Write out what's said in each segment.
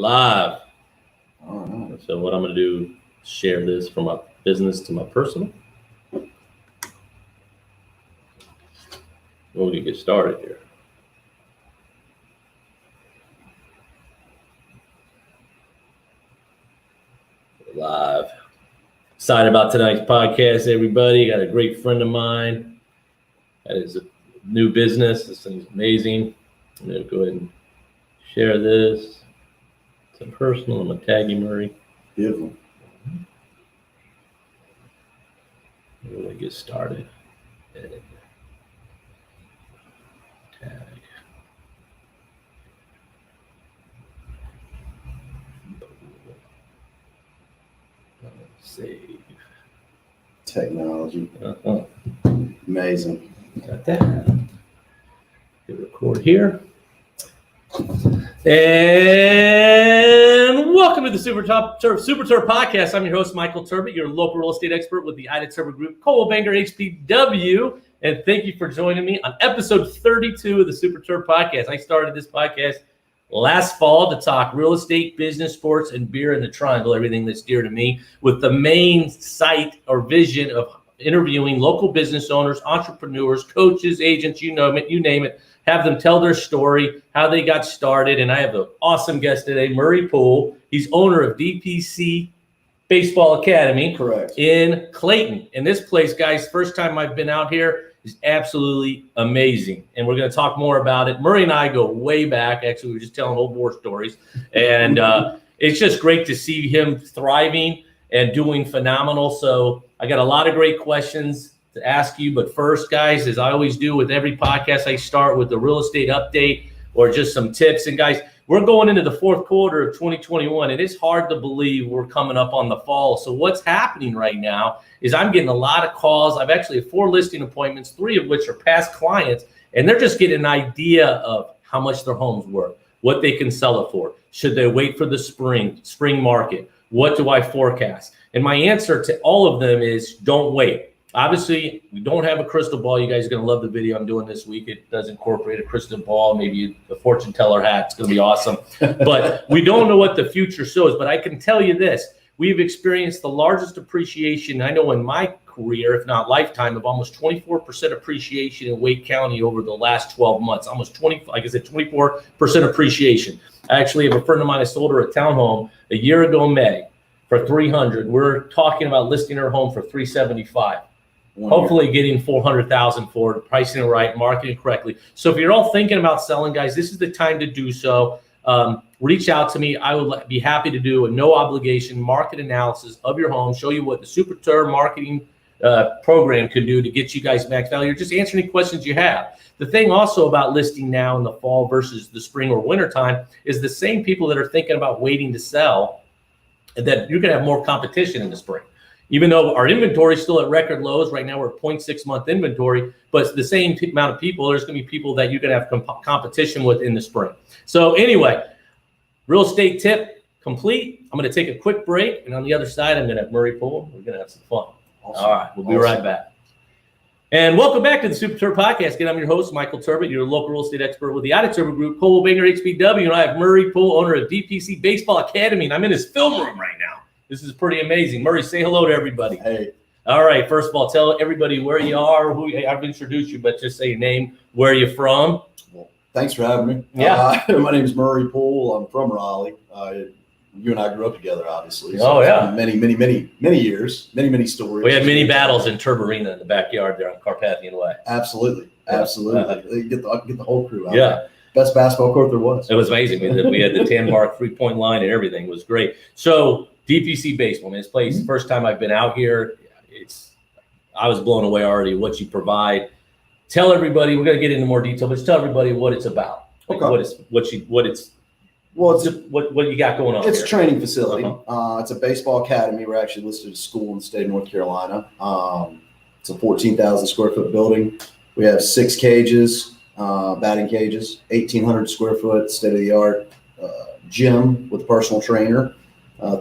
Live. All right. So what I'm going to do, share this from my business to my personal. We're going to get started here. Live. Excited about tonight's podcast, everybody. Got a great friend of mine. That is a new business. This thing's amazing. I'm going to go ahead and share this. It's a personal. I'm going to tag you, Murray. Beautiful. We're going to get started. Edit. Tag. Save. Technology. Amazing. Got that. Hit record here. And welcome to the Super Terb podcast. I'm your host, Michael Terb, your local real estate expert with the Untitled Group, Banger HPW. And thank you for joining me on episode 32 of the Super Terb podcast. I started this podcast last fall to talk real estate, business, sports, and beer in the triangle, everything that's dear to me, with the main site or vision of interviewing local business owners, entrepreneurs, coaches, agents, you name it, have them tell their story, how they got started. And I have an awesome guest today, Murray Poole. He's owner of DPC Baseball Academy. Correct. In Clayton. And this place, guys, first time I've been out here, is absolutely amazing. And we're going to talk more about it. Murray and I go way back. Actually, we were just telling old war stories. And it's just great to see him thriving and doing phenomenal. So I got a lot of great questions to ask you. But first, guys, as I always do with every podcast, I start with the real estate update or just some tips. And guys, we're going into the fourth quarter of 2021. It is hard to believe we're coming up on the fall. So what's happening right now is I'm getting a lot of calls. I've actually had 4 listing appointments, 3 of which are past clients, and they're just getting an idea of how much their home's worth, what they can sell it for. Should they wait for the spring market? What do I forecast? And my answer to all of them is don't wait. Obviously, we don't have a crystal ball. You guys are going to love the video I'm doing this week. It does incorporate a crystal ball, maybe a fortune teller hat. It's going to be awesome. But we don't know what the future shows. But I can tell you this. We've experienced the largest appreciation, I know in my career, if not lifetime, of almost 24% appreciation in Wake County over the last 12 months. Almost 24% appreciation. I actually have a friend of mine. I sold her a townhome a year ago, May, for $300,000. We're talking about listing her home for $375,000. Hopefully getting $400,000 for it, pricing it right, marketing correctly. So if you're all thinking about selling, guys, this is the time to do so. Reach out to me. I would be happy to do a no obligation market analysis of your home, show you what the Super Terb marketing program can do to get you guys max value, or just answer any questions you have. The thing also about listing now in the fall versus the spring or winter time is the same people that are thinking about waiting to sell, that you're going to have more competition in the spring. Even though our inventory is still at record lows, right now we're at 0.6 month inventory, but the same amount of people, there's going to be people that you're going to have competition with in the spring. So anyway, real estate tip complete. I'm going to take a quick break, and on the other side, I'm going to have Murray Poole. We're going to have some fun. Awesome. All right, we'll be right back. And welcome back to the Super Terb podcast. Again, I'm your host, Michael Terb, your local real estate expert with the Untitled Group, Banger HPW, and I have Murray Poole, owner of DPC Baseball Academy, and I'm in his film room right now. This is pretty amazing. Murray, say hello to everybody. Hey. All right. First of all, tell everybody where you are. I've introduced you, but just say your name, where you're from. Well, thanks for having me. Yeah. My name is Murray Poole. I'm from Raleigh. You and I grew up together, obviously. So yeah. Many years, many stories. We had many battles in Terb Arena in the backyard there on Carpathian Way. Absolutely. Get the whole crew out. Yeah. There. Best basketball court there was. It was amazing. We had the tan mark 3-point line and everything. It was great. So DPC Baseball, this place, first time I've been out here, I was blown away already what you provide. Tell everybody, we're going to get into more detail, but just tell everybody what it's about. Okay. What you got going on? It's here. A training facility. Uh-huh. It's a baseball academy. We're actually listed as a school in the state of North Carolina. It's a 14,000 square foot building. We have 6 cages, batting cages, 1,800 square foot, state of the art gym with a personal trainer.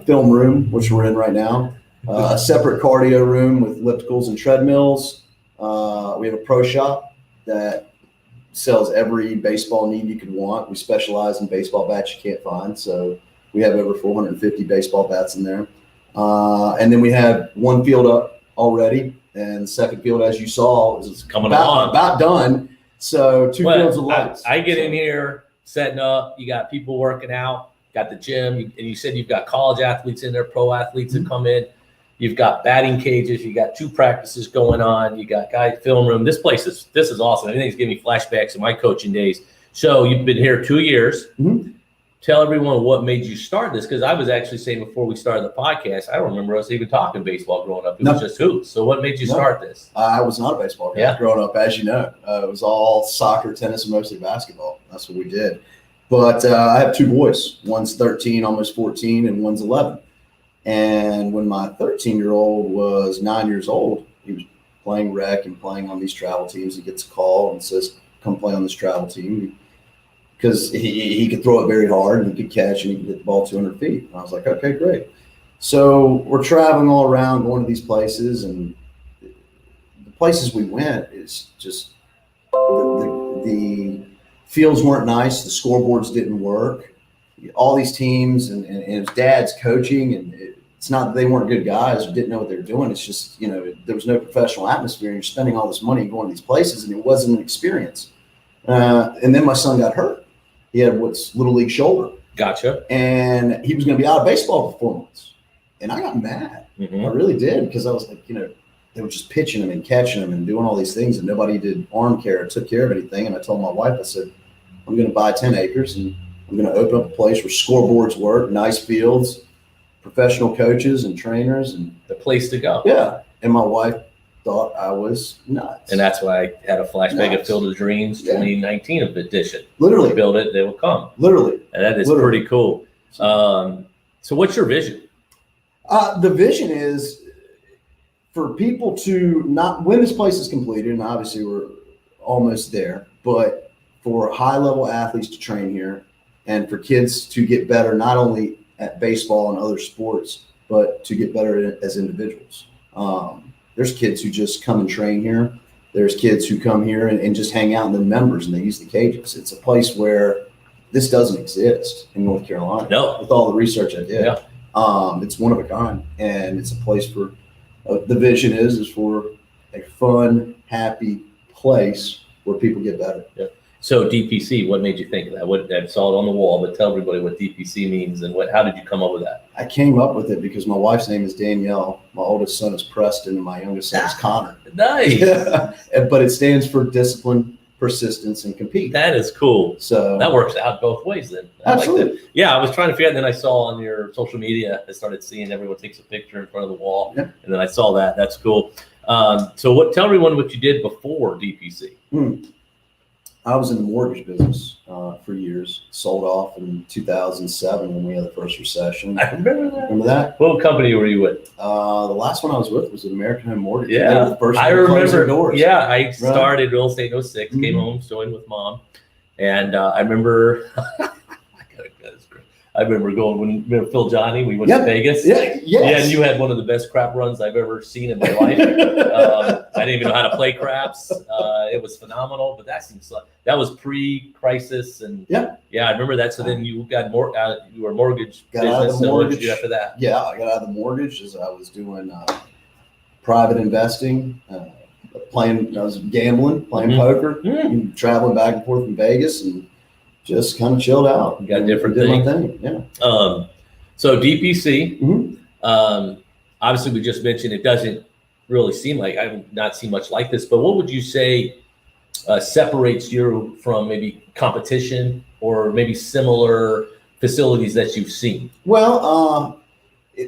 Film room, which we're in right now, a separate cardio room with ellipticals and treadmills. We have a pro shop that sells every baseball need you could want. We specialize in baseball bats you can't find. So We have over 450 baseball bats in there. And then we have one field up already, and the second field, as you saw, is coming along. About done. So two fields of lights. I get in here, setting up. You got people working out, got the gym, and you said you've got college athletes in there, pro athletes that come in. You've got batting cages. You got 2 practices going on. You got guys film room. This is awesome. Everything's giving me flashbacks of my coaching days. So you've been here 2 years. Mm-hmm. Tell everyone what made you start this, because I was actually saying before we started the podcast, I don't remember us even talking baseball growing up. It was just hoops. So what made you start this? I was not a baseball guy growing up, as you know. It was all soccer, tennis, and mostly basketball. That's what we did. But I have 2 boys. One's 13, almost 14, and one's 11. And when my 13-year-old was 9 years old, he was playing rec and playing on these travel teams. He gets a call and says, come play on this travel team. Because he could throw it very hard and he could catch and he could hit the ball 200 feet. And I was like, okay, great. So we're traveling all around, going to these places, and the places we went is just the fields weren't nice, the scoreboards didn't work. All these teams and his dad's coaching, and it's not that they weren't good guys or didn't know what they were doing. It's just, there was no professional atmosphere, and you're spending all this money going to these places, and it wasn't an experience. And then my son got hurt. He had what's little league shoulder. Gotcha. And he was going to be out of baseball for 4 months. And I got mad. Mm-hmm. I really did, because I was like, they were just pitching him and catching him and doing all these things, and nobody did arm care or took care of anything. And I told my wife, I said, I'm going to buy 10 acres and I'm going to open up a place where scoreboards work, nice fields, professional coaches and trainers, and the place to go. Yeah. And my wife thought I was nuts. And that's why I had a flashback of Field of Dreams 2019 edition. Literally. Build it, they will come. Literally. And that is pretty cool. So what's your vision? The vision is for people to not, when this place is completed, and obviously we're almost there, but for high-level athletes to train here and for kids to get better not only at baseball and other sports, but to get better as individuals. There's kids who just come and train here. There's kids who come here and just hang out, and they're members, and they use the cages. It's a place where this doesn't exist in North Carolina. No. With all the research I did. Yeah. It's one of a kind, and it's a place for the vision is for a fun, happy place where people get better. Yeah. So DPC, what made you think of that? I saw it on the wall, but tell everybody what DPC means and how did you come up with that? I came up with it because my wife's name is Danielle. My oldest son is Preston, and my youngest son is Connor. Nice. Yeah. But it stands for discipline, persistence, and compete. That is cool. So that works out both ways then. Absolutely. Like yeah, I was trying to figure out, and then I saw on your social media, I started seeing everyone takes a picture in front of the wall, and then I saw that. That's cool. So tell everyone what you did before DPC. I was in the mortgage business for years. Sold off in 2007 when we had the first recession. I remember that. Remember that? What company were you with? The last one I was with was an American Home Mortgage. Yeah, the first I remember. doors. Yeah, I started real estate in 06, came home, joined with mom, and I remember. I remember going when Phil Johnny, we went to Vegas. Yeah, yeah, and you had one of the best crap runs I've ever seen in my life. I didn't even know how to play craps. It was phenomenal, but that was pre-crisis, and I remember that. So then you got you were mortgage business. So what did you do after that? Yeah, I got out of the mortgage as I was doing private investing, I was gambling, playing poker, traveling back and forth from Vegas, and just kind of chilled out. You got different things. My thing. Yeah. So DPC, obviously we just mentioned it doesn't really seem like, I've not seen much like this, but what would you say separates you from maybe competition or maybe similar facilities that you've seen? Well,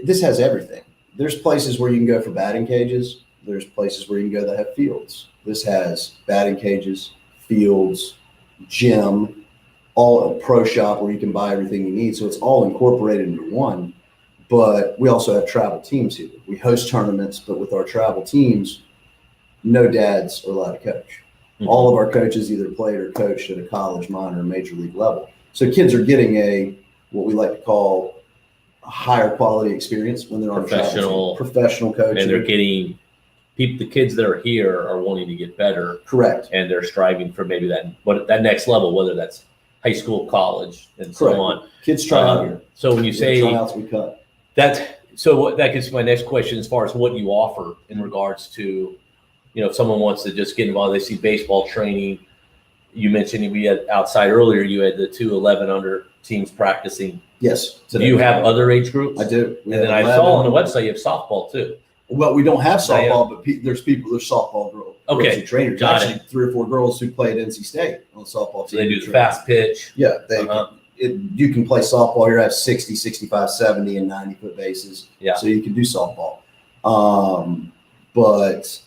this has everything. There's places where you can go for batting cages. There's places where you can go that have fields. This has batting cages, fields, gym, all a pro shop where you can buy everything you need. So it's all incorporated into one. But we also have travel teams here. We host tournaments, but with our travel teams, no dads are allowed to coach. All of our coaches either played or coached at a college, minor, or major league level. So kids are getting what we like to call a higher quality experience when they're on professional coaching. And they're getting the kids that are here are wanting to get better. Correct. And they're striving for maybe that next level, whether that's high school, college, and so Correct. on. Kids try out here. So when you say tryouts, we cut. that gets to my next question as far as what you offer in regards to, if someone wants to just get involved, they see baseball training. You mentioned we had outside earlier, you had the 2 11 under teams practicing. Yes. Do you have other age groups? I do. And then I saw on the website you have softball too. Well, we don't have softball, but there's softball girls. Okay. Trainers. Got Actually, 3 or 4 girls who played NC State on the softball team. So they do the fast pitch. Yeah. You can play softball here, have 60, 65, 70, and 90-foot bases. Yeah. So you can do softball. But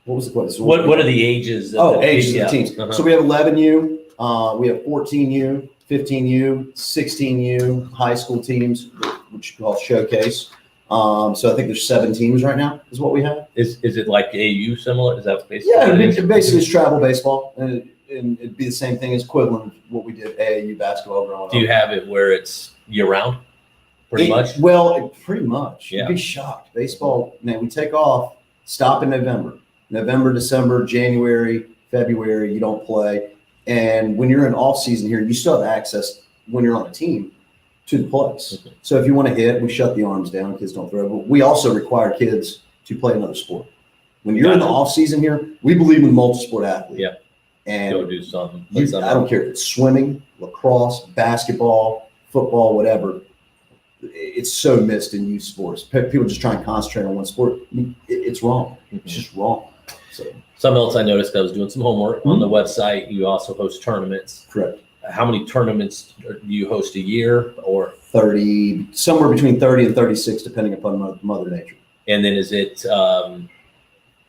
what was the question? What are the ages? Ages of the teams. So we have 11U, we have 14U, 15U, 16U high school teams, which we call showcase. So I think there's 7 teams right now is what we have. Is it like AU similar? Is that basically? Yeah, basically it's travel baseball, and it'd be the same thing as equivalent of what we did AAU basketball growing up. Do you have it where it's year round? Pretty much. Well, pretty much. Yeah. You'd be shocked. Baseball, man, we take off, stop in November, December, January, February. You don't play, and when you're in off season here, you still have access when you're on a team to the place. Okay. So if you want to hit, we shut the arms down. Kids don't throw. But we also require kids to play another sport. When you're in the off season here, we believe in multi-sport athlete. Yeah. And go do something. I don't care if it's swimming, lacrosse, basketball, football, whatever. It's so missed in youth sports. People just try and concentrate on one sport. It's wrong. It's just wrong. So something else I noticed, I was doing some homework on the website. You also host tournaments. Correct. How many tournaments do you host a year, or 30, somewhere between 30 and 36, depending upon Mother Nature. And then is it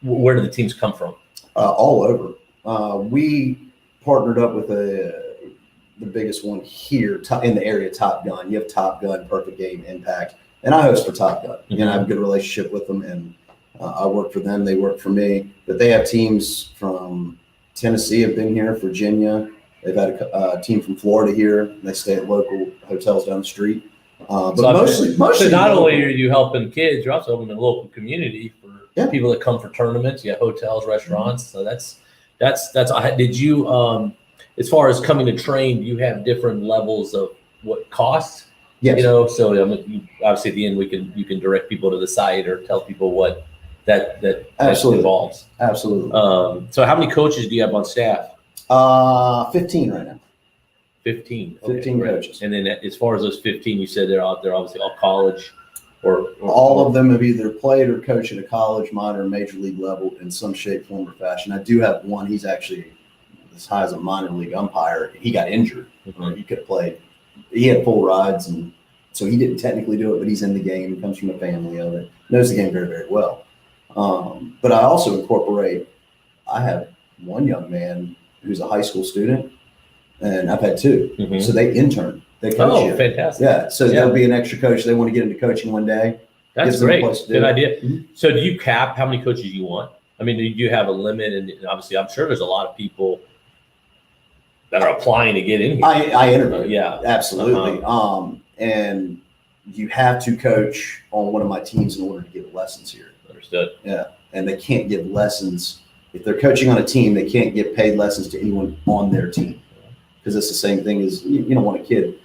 where do the teams come from? All over. We partnered up with the biggest one here in the area, Top Gun. You have Top Gun, Perfect Game, Impact, and I host for Top Gun. Mm-hmm. And I have a good relationship with them, and I work for them. They work for me. But they have teams from Tennessee, have been here, Virginia. They've had a team from Florida here. They stay at local hotels down the street. But So mostly not local. only are you helping kids, you're also helping the local community for people that come for tournaments. You have hotels, restaurants. So that's. Did you as far as coming to train, you have different levels of what costs? Yes. So obviously at the end you can direct people to the site or tell people what that Absolutely involves. Absolutely. So how many coaches do you have on staff? 15 right now. 15. 15 coaches. And then as far as those 15, you said they're obviously all college or all of them have either played or coached at a college, minor, or major league level in some shape, form, or fashion. I do have one. He's actually as high as a minor league umpire. He got injured. Mm-hmm. He could have played. He had full rides, and so he didn't technically do it, but he's in the game. He comes from a family of it. Knows the game very, very well. But I also incorporate. I have one young man who's a high school student, and I've had 2. Mm-hmm. So they intern. They coach you. Fantastic. Yeah. So there'll be an extra coach. They want to get into coaching one day. That's great. Good idea. Mm-hmm. So do you cap how many coaches you want? I mean, do you have a limit? And obviously, I'm sure there's a lot of people that are applying to get in here. I interview. Yeah. Absolutely. And you have to coach on one of my teams in order to give lessons here. Understood. Yeah. And they can't give lessons. If they're coaching on a team, they can't give paid lessons to anyone on their team. Because it's the same thing as you don't want a kid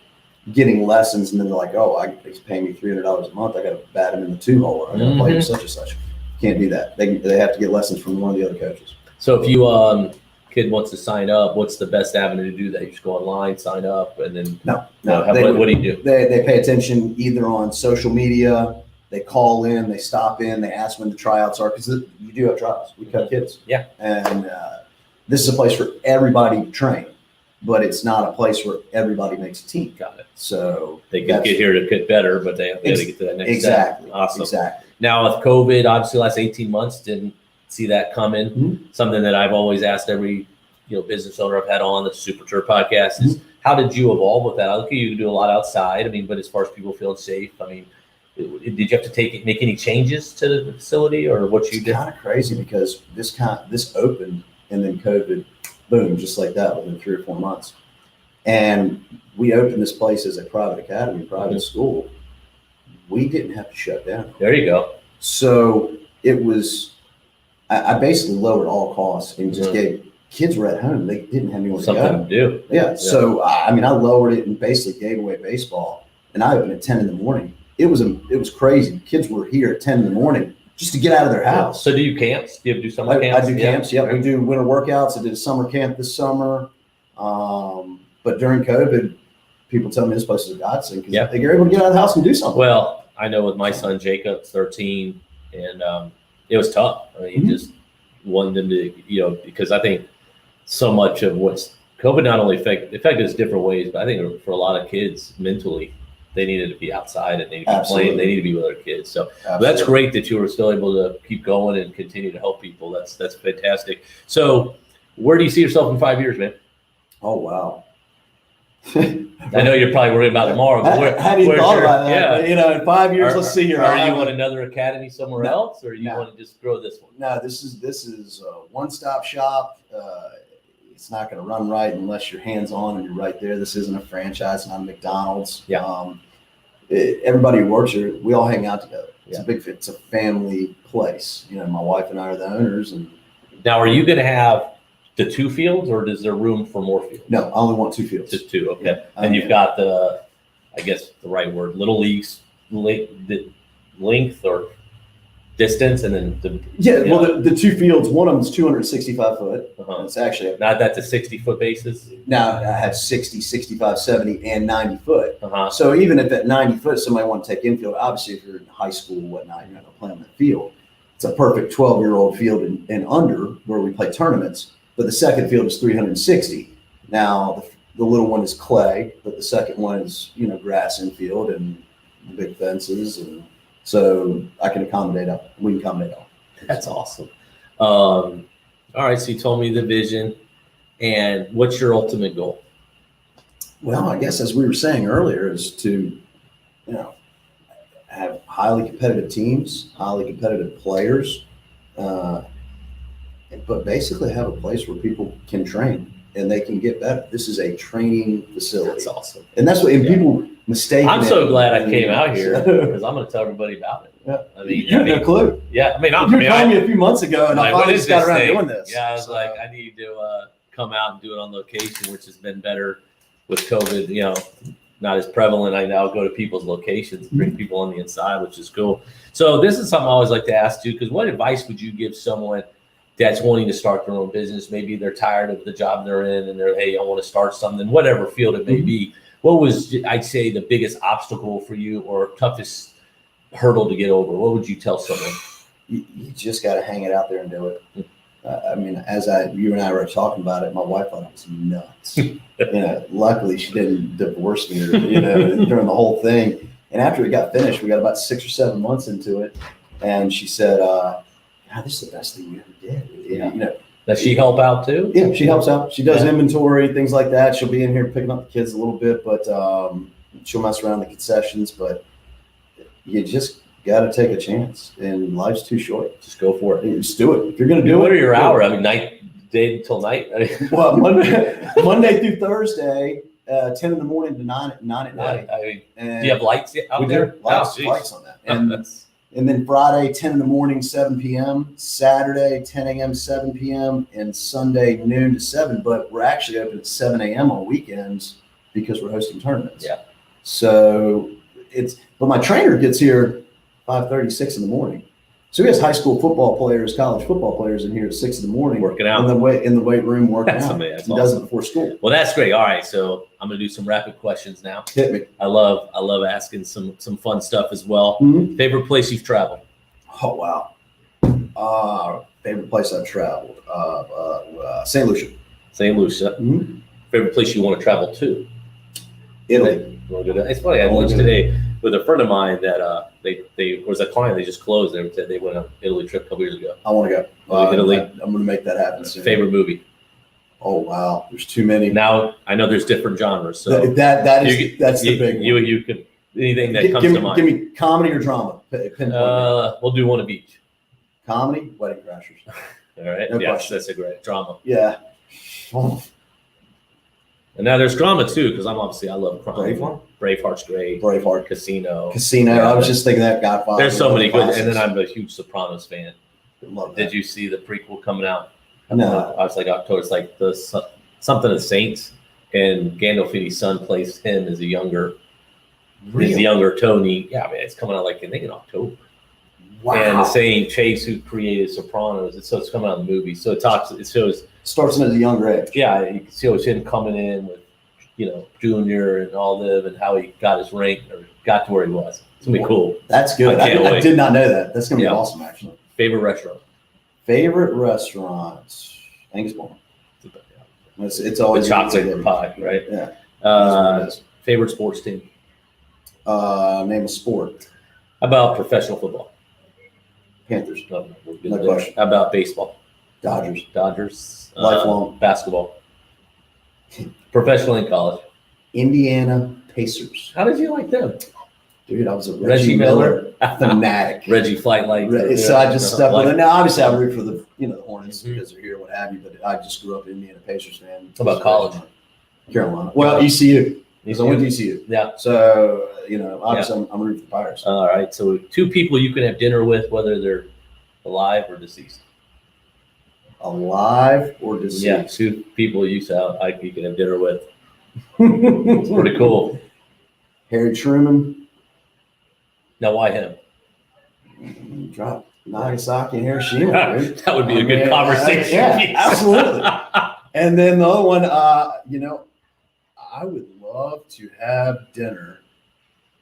getting lessons and then they're like, oh, he's paying me $300 a month. I got to bat him in the 2-hole. I got to play him such and such. Can't do that. They have to get lessons from one of the other coaches. So if you kid wants to sign up, what's the best avenue to do that? You just go online, sign up, and then no. What do you do? They pay attention either on social media. They call in, they stop in, they ask when the tryouts are, because you do have tryouts. We cut kids. Yeah. And this is a place for everybody to train, but it's not a place where everybody makes a team. Got it. So they can get here to get better, but they have to get to that next step. Awesome. Exactly. Now with COVID, obviously the last 18 months, didn't see that coming. Mm-hmm. Something that I've always asked every business owner I've had on the Super Terb podcast is how did you evolve with that? I look at you do a lot outside. I mean, but as far as people feeling safe, I mean, did you have to make any changes to the facility or what you did? It's kind of crazy because this opened and then COVID, boom, just like that within 3 or 4 months. And we opened this place as a private academy, private school. We didn't have to shut down. There you go. So it was, I basically lowered all costs and just gave kids were at home. They didn't have anyone Something to go. to do. Yeah. So, I mean, I lowered it and basically gave away baseball. And I opened at 10 in the morning. It was crazy. Kids were here at 10 in the morning just to get out of their house. So do you camps? Do you do summer camps? I do camps. Yeah. We do winter workouts. I did a summer camp this summer. But during COVID, people tell me this place is a godsend because they're able to get out of the house and do something. Well, I know with my son Jacob, 13, and it was tough. I mean, he just wanted him to, because I think so much of what's COVID not only affected us different ways, but I think for a lot of kids mentally, they needed to be outside and they need to be playing. They need to be with their kids. So that's great that you were still able to keep going and continue to help people. That's fantastic. So where do you see yourself in 5 years, man? Oh, wow. I know you're probably worried about tomorrow. But I hadn't even thought about that. But, in 5 years, let's see here. Are you on another academy somewhere else, or you want to just grow this one? No, this is a one-stop shop. It's not going to run right unless you're hands-on and you're right there. This isn't a franchise, not a McDonald's. Yeah. Everybody who works here, we all hang out together. It's a family place. My wife and I are the owners. And now, are you going to have the 2 fields, or is there room for more fields? No, I only want 2 fields. Just 2, okay. Yeah. And you've got the little leagues, the length or distance, and then the 2 fields. One of them is 265 foot. It's actually not that's a 60-foot basis. Now I have 60, 65, 70, and 90 foot. So even if at 90 foot somebody want to take infield, obviously if you're in high school and whatnot, you're not going to play on that field. It's a perfect 12-year-old field and under where we play tournaments. But the second field is 360. Now the little one is clay, but the second one is grass infield and big fences, and so I can accommodate all. We can accommodate all. That's awesome. All right, so you told me the vision, and what's your ultimate goal? Well, I guess as we were saying earlier, is to have highly competitive teams, highly competitive players. But basically have a place where people can train and they can get better. This is a training facility. That's awesome. And that's what people mistake. I'm so glad I came out here because I'm going to tell everybody about it. Yeah. I mean, you have no clue. Yeah. You told me a few months ago and I finally just got around doing this. Yeah. I was like, I need to come out and do it on location, which has been better with COVID, not as prevalent. I now go to people's locations, bring people on the inside, which is cool. So this is something I always like to ask you, because what advice would you give someone that's wanting to start their own business? Maybe they're tired of the job they're in and hey, I want to start something, whatever field it may be. What was, I'd say, the biggest obstacle for you or toughest hurdle to get over? What would you tell someone? You just got to hang it out there and do it. I mean, you and I were talking about it, my wife thought it was nuts. Luckily she didn't divorce me during the whole thing. And after we got finished, we got about 6 or 7 months into it. And she said, God, this is the best thing we ever did. Yeah. Does she help out too? Yeah, she helps out. She does inventory, things like that. She'll be in here picking up the kids a little bit, but she'll mess around the concessions. But you just got to take a chance, and life's too short. Just go for it. Just do it. If you're going to do it. What are your hours? I mean, day till night? Well, Monday through Thursday, 10 in the morning to 9 at night. I mean, do you have lights out there? Lights on that. And then Friday, 10 in the morning, 7 p.m., Saturday, 10 a.m., 7 p.m., and Sunday, noon to 7. But we're actually open at 7 a.m. on weekends because we're hosting tournaments. Yeah. So but my trainer gets here 5:30, 6 in the morning. So we have high school football players, college football players in here at 6 in the morning. Working out. In the weight room working out. That's he does it before school. Well, that's great. All right. So I'm going to do some rapid questions now. Hit me. I love asking some fun stuff as well. Mm-hmm. Favorite place you've traveled? Oh, wow. Favorite place I've traveled? St. Lucia. St. Lucia. Mm-hmm. Favorite place you want to travel to? Italy. It's funny. I had lunch today with a friend of mine that they was a client. They just closed. They went on an Italy trip a couple years ago. I want to go. Italy. I'm going to make that happen soon. Favorite movie? Oh wow, there's too many. Now I know there's different genres. So that's the big one. You could anything that comes to mind. Give me comedy or drama. We'll do one of each. Comedy, Wedding Crashers. All right. No yes, question. That's a great drama. Yeah. Oh. And now there's drama too, because I love crime. Braveheart. Braveheart's great. Braveheart. Casino. Yeah, I was just thinking that Godfather. There's so many good, and then I'm a huge Sopranos fan. Love that. Did you see the prequel coming out? No. I was like October. It's like something of Saints, and Gandolfini's son plays him as a younger. He's the younger Tony. Yeah, man, it's coming out like I think in October. Wow. And the same Chase who created Sopranos, so it's coming out in the movie. So it shows starts him at a younger age. Yeah, you can show him coming in with, Junior and all them, and how he got his rank or got to where he was. It's gonna be cool. That's good. I did not know that. That's gonna be awesome, actually. Favorite restaurant? Favorite restaurant? Angus Bowman. It's always the chocolate pie, right? Yeah. Favorite sports team? Name a sport. How about professional football? Panthers. No question. How about baseball? Dodgers. Lifelong. Basketball. Professional in college. Indiana Pacers. How did you like them? Dude, I was a Reggie Miller fanatic. Reggie Flight Light. So I just stuck with it. Now, obviously, I root for the Hornets because they're here, what have you. But I just grew up an Indiana Pacers fan. How about college? Carolina. Well, ECU. Because I went to ECU. Yeah. So obviously, I'm rooting for the Pirates. All right. So 2 people you can have dinner with, whether they're alive or deceased. Alive or deceased? Yeah, 2 people you can have dinner with. It's pretty cool. Harry Truman. Now, why him? Drop Nagasaki and Hiroshima. Dude. That would be a good conversation. Yeah, absolutely. And then the other one, I would love to have dinner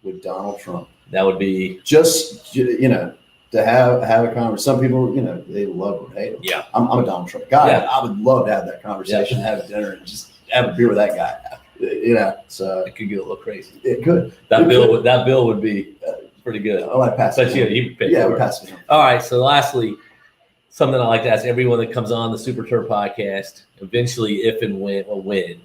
with Donald Trump. That would be just to have a conversation. Some people, they love or hate him. Yeah, I'm a Donald Trump guy. Yeah. I would love to have that conversation, have dinner, and just have a beer with that guy. So it could get a little crazy. It could. That bill would be pretty good. I want to pass it. But you pay we for it. pass it. All right. So lastly, something I like to ask everyone that comes on the Super Terb podcast. Eventually, if and when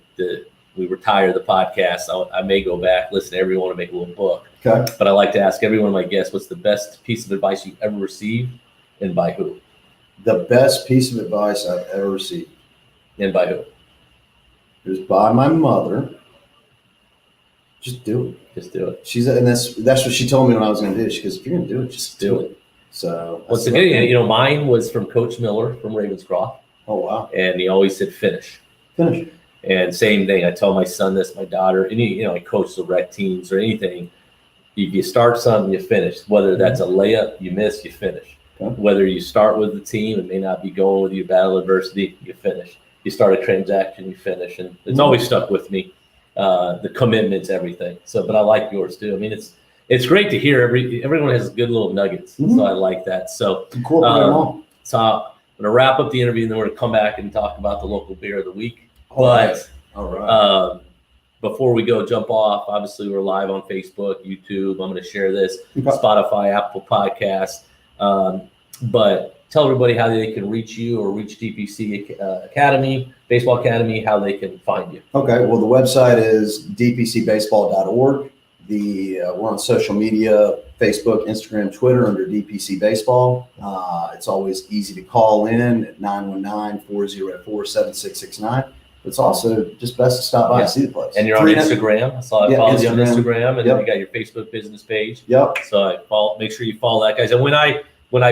we retire the podcast, I may go back, listen to everyone, and make a little book. Okay. But I like to ask every one of my guests, what's the best piece of advice you've ever received, and by who? The best piece of advice I've ever received. And by who? It was by my mother. Just do it. Just do it. And that's what she told me when I was going to do it. She goes, if you're going to do it, just do it. So once again, mine was from Coach Miller from Ravenscroft. Oh wow! And he always said finish. Finish. And same thing. I tell my son this, my daughter, I coach the rec teams or anything. If you start something, you finish. Whether that's a layup, you miss, you finish. Okay. Whether you start with the team, it may not be going with you, battle adversity, you finish. You start a transaction, you finish. And it's always stuck with me. The commitment's everything. So, but I like yours too. I mean, it's great to hear everyone has good little nuggets. Mm-hmm. So I like that. So, so I'm going to wrap up the interview and then we're going to come back and talk about the local beer of the week. All right. Before we go jump off, obviously we're live on Facebook, YouTube. I'm going to share this, Spotify, Apple Podcasts. But tell everybody how they can reach you or reach DPC Academy, Baseball Academy, how they can find you. Okay. Well, the website is dpcbaseball.org. We're on social media, Facebook, Instagram, Twitter under DPC Baseball. It's always easy to call in at 919-404-7669. It's also just best to stop by and see the place. And you're on Instagram. I saw I followed you on Instagram, and then you got your Facebook business page. Yep. So make sure you follow that, guys. And when I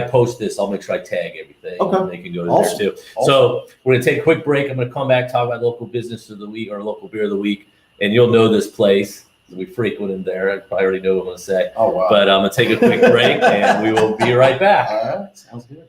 post this, I'll make sure I tag everything. Okay. And they can go there too. Awesome. So we're gonna take a quick break. I'm gonna come back, talk about local business of the week or local beer of the week, and you'll know this place. We frequent in there. I probably already know what I'm going to say. Oh, wow. But I'm going to take a quick break, and we will be right back. All right. Sounds good.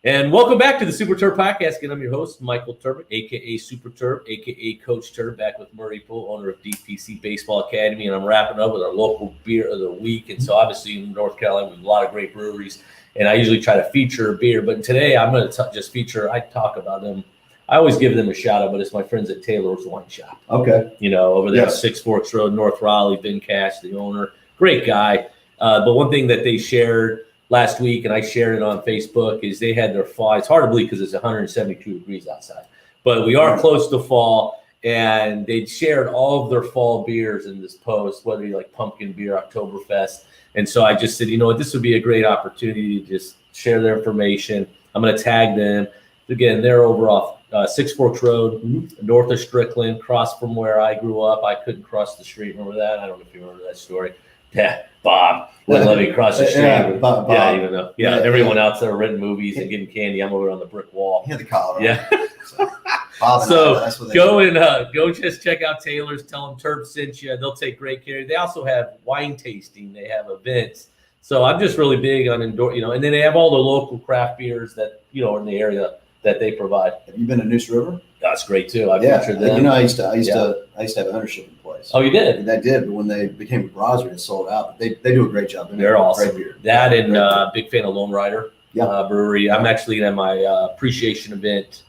And welcome back to the Super Terb Podcast. Again, I'm your host, Michael Terb, a.k.a. Super Terb, a.k.a. Coach Terb, back with Murray Poole, owner of DPC Baseball Academy. And I'm wrapping up with our local beer of the week. And so obviously in North Carolina, we have a lot of great breweries. And I usually try to feature a beer. But today I'm going to just feature, I talk about them. I always give them a shout out, but it's my friends at Taylor's Wine Shop. Okay. Over there, 6 Forks Road, North Raleigh. Ben Cash, the owner, great guy. But one thing that they shared last week, and I shared it on Facebook, is they had their fall. It's hard to believe because it's 172 degrees outside, but we are close to fall. And they shared all of their fall beers in this post, whether you like pumpkin beer, Oktoberfest. And so I just said, this would be a great opportunity to just share their information. I'm going to tag them. Again, they're over off 6 Forks Road, north of Strickland, across from where I grew up. I couldn't cross the street. Remember that? I don't know if you remember that story. Yeah, Bob. Let me cross the street. Yeah, Bob. Yeah, even though, Yeah, everyone else there renting movies and getting candy. I'm over on the brick wall. He had the collar on. Yeah. So, Bob and So, I, that's what they go do. and go just check out Taylor's. Tell them Terb sent you. They'll take great care. They also have wine tasting. They have events. So I'm just really big on indoor, and then they have all the local craft beers that are in the area that they provide. Have you been to Noose River? That's great too. I've Yeah, featured them. I used to have an ownership in place. Oh, you did? That did, but when they became a brasserie, it sold out. They do a great job. They're awesome. Great beer. That and Great beer. big fan of Lone Rider Yeah. Brewery. I'm actually at my appreciation event,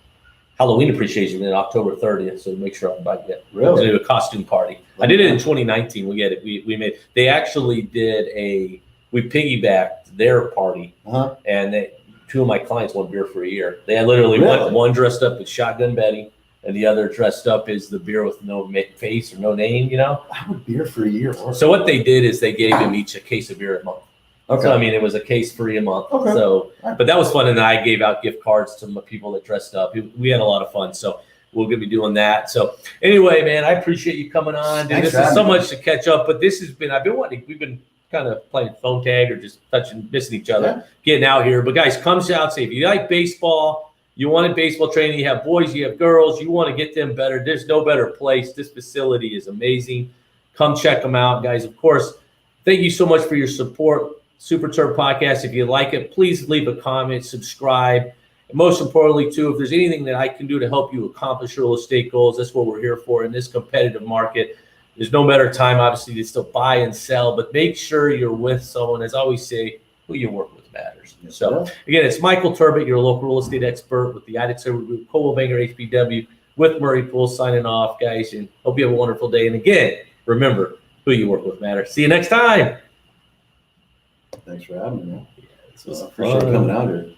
Halloween appreciation event, October 30th. So make sure I invite you. Really? To do a costume party. I did it in 2019. We get it. We made. They actually did we piggybacked their party, and two of my clients won beer for a year. They had literally one dressed up as Shotgun Betty, and the other dressed up as the beer with no face or no name. How would beer for a year work? So what they did is they gave them each a case of beer a month. Okay. So, it was a case free a month. Okay. So, but that was fun. And I gave out gift cards to people that dressed up. We had a lot of fun. So we're going to be doing that. So anyway, man, I appreciate you coming on. Dude, this is so much to catch up, but we've been kind of playing phone tag or just missing each other, getting out here. But guys, come out, say if you like baseball, you wanted baseball training, you have boys, you have girls, you want to get them better. There's no better place. This facility is amazing. Come check them out, guys. Of course, thank you so much for your support. Super Terb Podcast. If you like it, please leave a comment, subscribe. And most importantly, too, if there's anything that I can do to help you accomplish your real estate goals, that's what we're here for in this competitive market. There's no better time, obviously, to still buy and sell, but make sure you're with someone. As I always say, who you work with matters. So, again, it's Michael Turbot, your local real estate expert with the United Service Group, Coldwell Banker HPW, with Murray Pool, signing off, guys, and hope you have a wonderful day. And again, remember, who you work with matters. See you next time. Thanks for having me, man. Yeah, this was appreciate you coming out here.